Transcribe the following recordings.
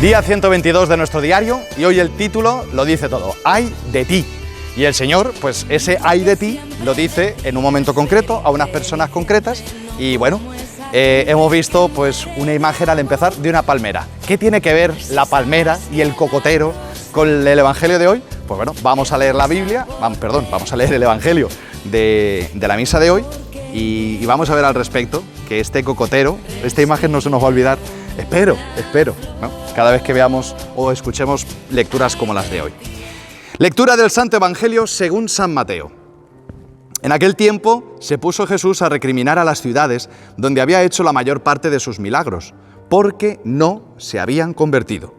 Día 122 de nuestro diario y hoy el título lo dice todo, ¡ay de ti! Y el Señor, pues ese ¡ay de ti! Lo dice en un momento concreto, a unas personas concretas y bueno, hemos visto pues una imagen al empezar de una palmera. ¿Qué tiene que ver la palmera y el cocotero con el Evangelio de hoy? Pues bueno, vamos a leer la Biblia, vamos a leer el Evangelio de la misa de hoy y vamos a ver al respecto que este cocotero, esta imagen no se nos va a olvidar. Espero, ¿no? Cada vez que veamos o escuchemos lecturas como las de hoy. Lectura del Santo Evangelio según San Mateo. En aquel tiempo se puso Jesús a recriminar a las ciudades donde había hecho la mayor parte de sus milagros, porque no se habían convertido.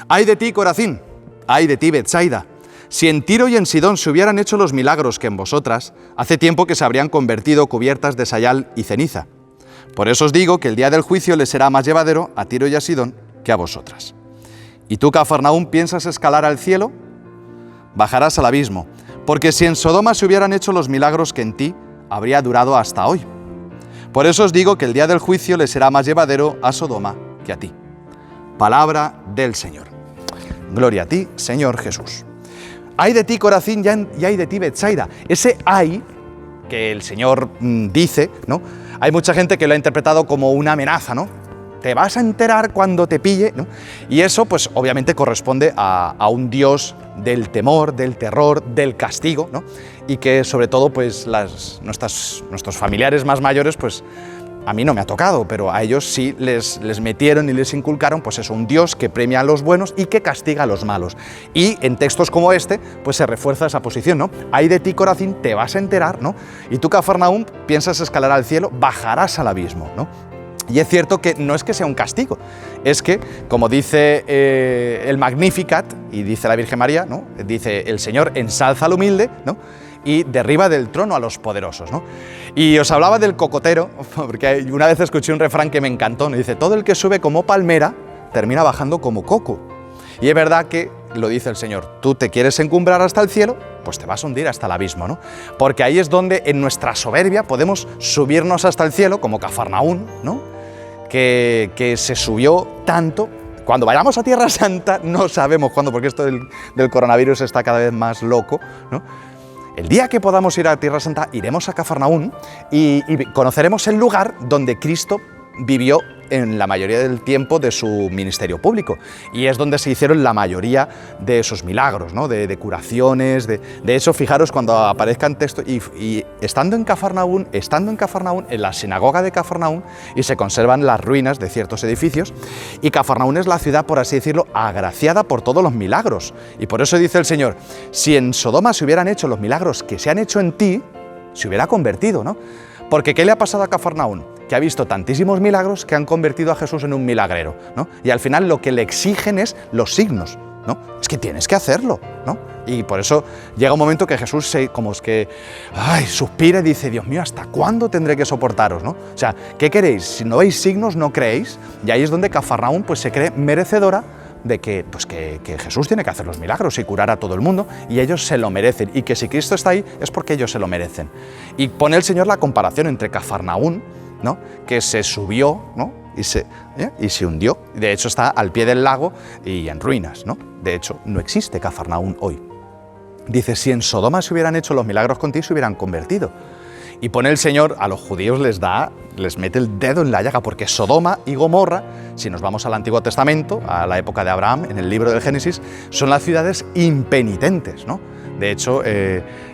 ¡Ay de ti, Corazín! ¡Ay de ti, Betsaida! Si en Tiro y en Sidón se hubieran hecho los milagros que en vosotras, hace tiempo que se habrían convertido cubiertas de sayal y ceniza. Por eso os digo que el día del juicio les será más llevadero a Tiro y a Sidón que a vosotras. ¿Y tú, Cafarnaúm, piensas escalar al cielo? Bajarás al abismo, porque si en Sodoma se hubieran hecho los milagros que en ti, habría durado hasta hoy. Por eso os digo que el día del juicio les será más llevadero a Sodoma que a ti. Palabra del Señor. Gloria a ti, Señor Jesús. Ay de ti, Corazín, y ay de ti, Betsaida. Ese ay que el Señor dice, ¿no? Hay mucha gente que lo ha interpretado como una amenaza, ¿no? Te vas a enterar cuando te pille, ¿no? Y eso, pues, obviamente corresponde a un Dios del temor, del terror, del castigo, ¿no? Y que, sobre todo, pues, nuestros familiares más mayores, pues, a mí no me ha tocado, pero a ellos sí les metieron y les inculcaron, pues eso, un Dios que premia a los buenos y que castiga a los malos. Y en textos como este, pues se refuerza esa posición, ¿no? Ay de ti, Corazín, te vas a enterar, ¿no? Y tú, Cafarnaúm, piensas escalar al cielo, bajarás al abismo, ¿no? Y es cierto que no es que sea un castigo, es que, como dice el Magnificat, y dice la Virgen María, ¿no? Dice, el Señor ensalza al humilde, ¿no? Y derriba del trono a los poderosos, ¿no? Y os hablaba del cocotero, porque una vez escuché un refrán que me encantó, ¿no? Dice, todo el que sube como palmera, termina bajando como coco. Y es verdad que, lo dice el Señor, tú te quieres encumbrar hasta el cielo, pues te vas a hundir hasta el abismo, ¿no? Porque ahí es donde en nuestra soberbia podemos subirnos hasta el cielo, como Cafarnaúm, ¿no? Que se subió tanto. Cuando vayamos a Tierra Santa, no sabemos cuándo, porque esto del coronavirus está cada vez más loco, ¿no? El día que podamos ir a Tierra Santa, iremos a Cafarnaúm y conoceremos el lugar donde Cristo vivió en la mayoría del tiempo de su ministerio público. Y es donde se hicieron la mayoría de sus milagros, ¿no? De curaciones, de hecho, fijaros cuando aparezcan textos, y estando en Cafarnaúm, en la sinagoga de Cafarnaúm, y se conservan las ruinas de ciertos edificios, y Cafarnaúm es la ciudad, por así decirlo, agraciada por todos los milagros. Y por eso dice el Señor, si en Sodoma se hubieran hecho los milagros que se han hecho en ti, se hubiera convertido, ¿no? Porque ¿qué le ha pasado a Cafarnaúm? Que ha visto tantísimos milagros que han convertido a Jesús en un milagrero, ¿no? Y al final lo que le exigen es los signos, ¿no? Es que tienes que hacerlo, ¿no? Y por eso llega un momento que Jesús suspira y dice, Dios mío, ¿hasta cuándo tendré que soportaros, ¿no? O sea, ¿qué queréis? Si no veis signos, no creéis. Y ahí es donde Cafarnaúm pues se cree merecedora de que Jesús tiene que hacer los milagros y curar a todo el mundo, y ellos se lo merecen, y que si Cristo está ahí es porque ellos se lo merecen. Y pone el Señor la comparación entre Cafarnaúm, ¿no? Que se subió, ¿no? y se hundió. De hecho, está al pie del lago y en ruinas, ¿no? De hecho, no existe Cafarnaúm hoy. Dice, si en Sodoma se hubieran hecho los milagros contigo, se hubieran convertido. Y pone el Señor, a los judíos les mete el dedo en la llaga, porque Sodoma y Gomorra, si nos vamos al Antiguo Testamento, a la época de Abraham, en el libro del Génesis, son las ciudades impenitentes, ¿no? De hecho,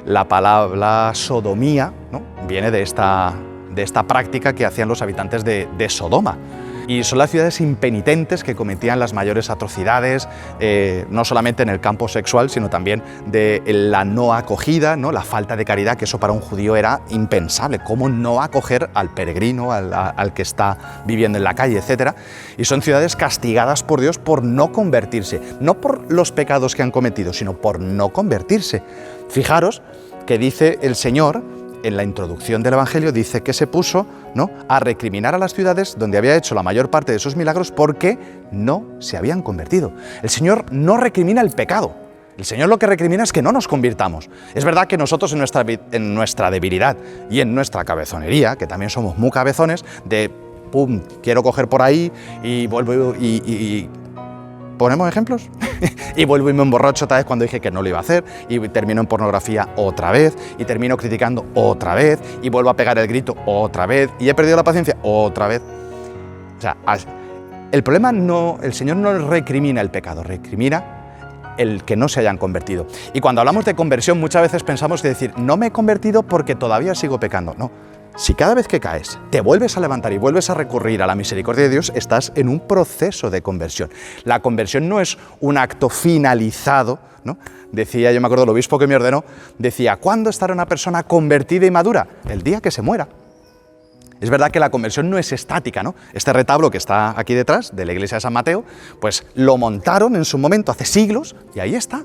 la palabra sodomía, ¿no? Viene de esta práctica que hacían los habitantes de Sodoma. Y son las ciudades impenitentes que cometían las mayores atrocidades, no solamente en el campo sexual, sino también de la no acogida, ¿no? La falta de caridad, que eso para un judío era impensable. ¿Cómo no acoger al peregrino, al que está viviendo en la calle, etcétera? Y son ciudades castigadas por Dios por no convertirse, no por los pecados que han cometido, sino por no convertirse. Fijaros que dice el Señor, en la introducción del Evangelio, dice que se puso, ¿no?, a recriminar a las ciudades donde había hecho la mayor parte de sus milagros porque no se habían convertido. El Señor no recrimina el pecado. El Señor lo que recrimina es que no nos convirtamos. Es verdad que nosotros en nuestra debilidad y en nuestra cabezonería, que también somos muy cabezones, de pum, quiero coger por ahí y vuelvo y ¿Ponemos ejemplos? Y vuelvo y me emborracho otra vez cuando dije que no lo iba a hacer, y termino en pornografía otra vez, y termino criticando otra vez, y vuelvo a pegar el grito otra vez, y he perdido la paciencia otra vez. O sea, el problema no, el Señor no recrimina el pecado, recrimina el que no se hayan convertido. Y cuando hablamos de conversión muchas veces pensamos que decir, no me he convertido porque todavía sigo pecando. No, si cada vez que caes te vuelves a levantar y vuelves a recurrir a la misericordia de Dios, estás en un proceso de conversión. La conversión no es un acto finalizado, ¿no? Decía, yo me acuerdo, el obispo que me ordenó, decía, ¿cuándo estará una persona convertida y madura? El día que se muera. Es verdad que la conversión no es estática, ¿no? Este retablo que está aquí detrás, de la iglesia de San Mateo, pues lo montaron en su momento hace siglos y ahí está.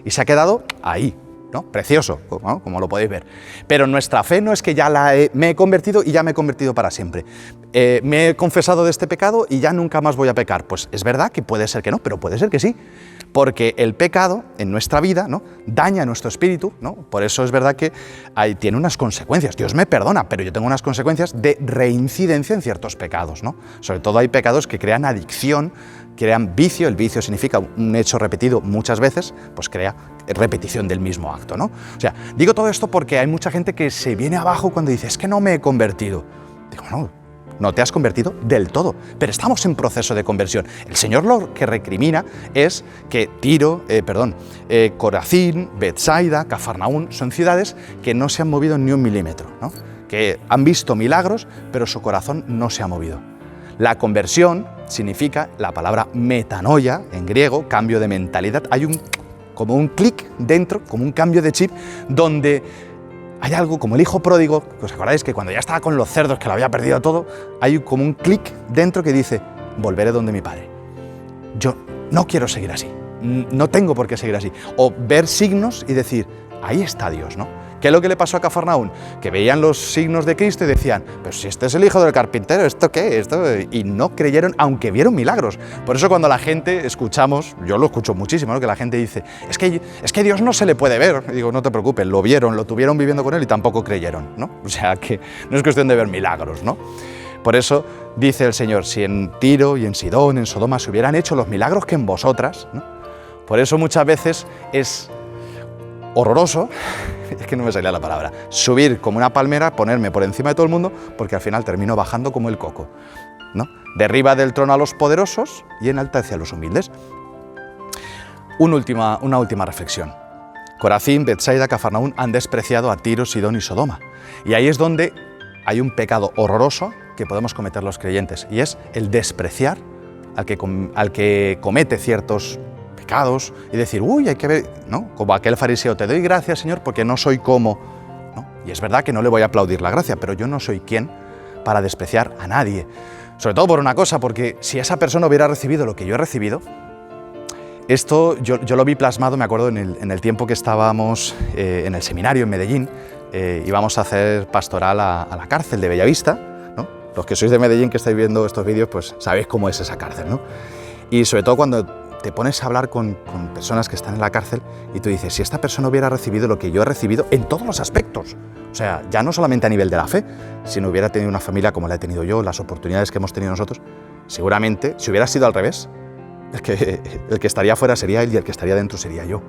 Y se ha quedado ahí, ¿no? Precioso, ¿no? Como lo podéis ver. Pero nuestra fe no es que ya me he convertido y ya me he convertido para siempre. Me he confesado de este pecado y ya nunca más voy a pecar. Pues es verdad que puede ser que no, pero puede ser que sí. Porque el pecado en nuestra vida, ¿no?, daña nuestro espíritu, ¿no? Por eso es verdad que tiene unas consecuencias. Dios me perdona, pero yo tengo unas consecuencias de reincidencia en ciertos pecados, ¿no? Sobre todo hay pecados que crean adicción, crean vicio. El vicio significa un hecho repetido muchas veces, pues crea repetición del mismo acto, ¿no? O sea, digo todo esto porque hay mucha gente que se viene abajo cuando dice, es que no me he convertido. Digo, no te has convertido del todo, pero estamos en proceso de conversión. El Señor lo que recrimina es que Corazín, Betsaida, Cafarnaún son ciudades que no se han movido ni un milímetro, ¿no? Que han visto milagros, pero su corazón no se ha movido. La conversión significa la palabra metanoia, en griego, cambio de mentalidad. Hay como un clic dentro, como un cambio de chip, donde hay algo como el hijo pródigo, ¿os acordáis que cuando ya estaba con los cerdos, que lo había perdido todo, hay como un clic dentro que dice, volveré donde mi padre. Yo no quiero seguir así, no tengo por qué seguir así. O ver signos y decir, ahí está Dios, ¿no? ¿Qué es lo que le pasó a Cafarnaún? Que veían los signos de Cristo y decían, pero si este es el hijo del carpintero, ¿esto qué? Y no creyeron, aunque vieron milagros. Por eso cuando la gente escuchamos, yo lo escucho muchísimo, ¿no?, que la gente dice, es que Dios no se le puede ver. Y digo, no te preocupes, lo vieron, lo tuvieron viviendo con él y tampoco creyeron, ¿no? O sea que no es cuestión de ver milagros, ¿no? Por eso dice el Señor, si en Tiro y en Sidón, en Sodoma se hubieran hecho los milagros que en vosotras, ¿no? Por eso muchas veces es horroroso, es que no me salía la palabra, subir como una palmera, ponerme por encima de todo el mundo, porque al final termino bajando como el coco, ¿no? Derriba del trono a los poderosos y enaltece a los humildes. Una última reflexión. Corazín, Betsaida, Cafarnaún han despreciado a Tiro, Sidón y Sodoma. Y ahí es donde hay un pecado horroroso que podemos cometer los creyentes, y es el despreciar al que comete ciertos pecados y decir, uy, hay que ver, ¿no? Como aquel fariseo, te doy gracias, Señor, porque no soy como, ¿no? Y es verdad que no le voy a aplaudir la gracia, pero yo no soy quien para despreciar a nadie. Sobre todo por una cosa, porque si esa persona hubiera recibido lo que yo he recibido, esto yo lo vi plasmado, me acuerdo, en el tiempo que estábamos en el seminario en Medellín, íbamos a hacer pastoral a la cárcel de Bellavista, ¿no? Los que sois de Medellín, que estáis viendo estos vídeos, pues sabéis cómo es esa cárcel, ¿no? Y sobre todo cuando te pones a hablar con personas que están en la cárcel y tú dices, si esta persona hubiera recibido lo que yo he recibido en todos los aspectos, o sea, ya no solamente a nivel de la fe, si no hubiera tenido una familia como la he tenido yo, las oportunidades que hemos tenido nosotros, seguramente, si hubiera sido al revés, el que estaría fuera sería él y el que estaría dentro sería yo.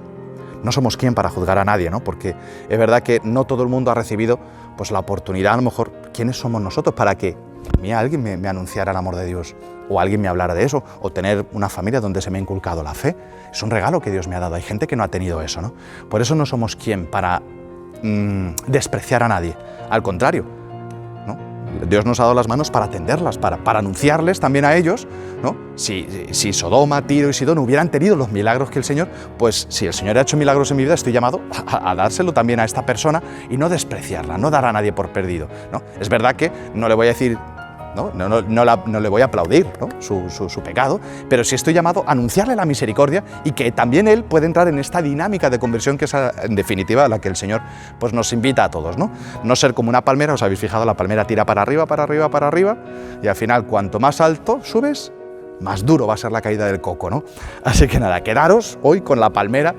No somos quien para juzgar a nadie, ¿no? Porque es verdad que no todo el mundo ha recibido pues la oportunidad, a lo mejor, ¿quiénes somos nosotros para que a mí alguien me anunciara el amor de Dios? O alguien me hablara de eso, o tener una familia donde se me ha inculcado la fe. Es un regalo que Dios me ha dado. Hay gente que no ha tenido eso, ¿no? Por eso no somos quien para despreciar a nadie. Al contrario, ¿no? Dios nos ha dado las manos para atenderlas, para anunciarles también a ellos, ¿no? Si Sodoma, Tiro y Sidón hubieran tenido los milagros que el Señor, pues si el Señor ha hecho milagros en mi vida, estoy llamado a dárselo también a esta persona y no despreciarla, no dar a nadie por perdido, ¿no? Es verdad que no le voy a decir, no le voy a aplaudir, ¿no?, su pecado, pero sí estoy llamado a anunciarle la misericordia y que también él puede entrar en esta dinámica de conversión que es, en definitiva, a la que el Señor pues, nos invita a todos, ¿no? No ser como una palmera, os habéis fijado, la palmera tira para arriba, para arriba, para arriba, y al final, cuanto más alto subes, más duro va a ser la caída del coco, ¿no? Así que nada, quedaros hoy con la palmera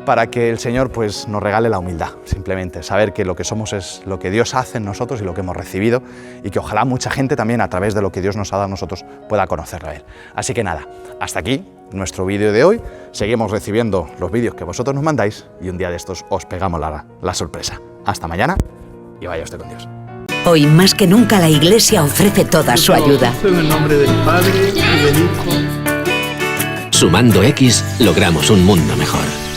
para que el Señor pues nos regale la humildad, simplemente saber que lo que somos es lo que Dios hace en nosotros y lo que hemos recibido, y que ojalá mucha gente también a través de lo que Dios nos ha dado a nosotros pueda conocerlo a Él. Así que nada, hasta aquí nuestro vídeo de hoy. Seguimos recibiendo los vídeos que vosotros nos mandáis y un día de estos os pegamos la sorpresa. Hasta mañana y vaya usted con Dios. Hoy más que nunca la Iglesia ofrece toda su ayuda. En el nombre del Padre y del Hijo. Sumando X logramos un mundo mejor.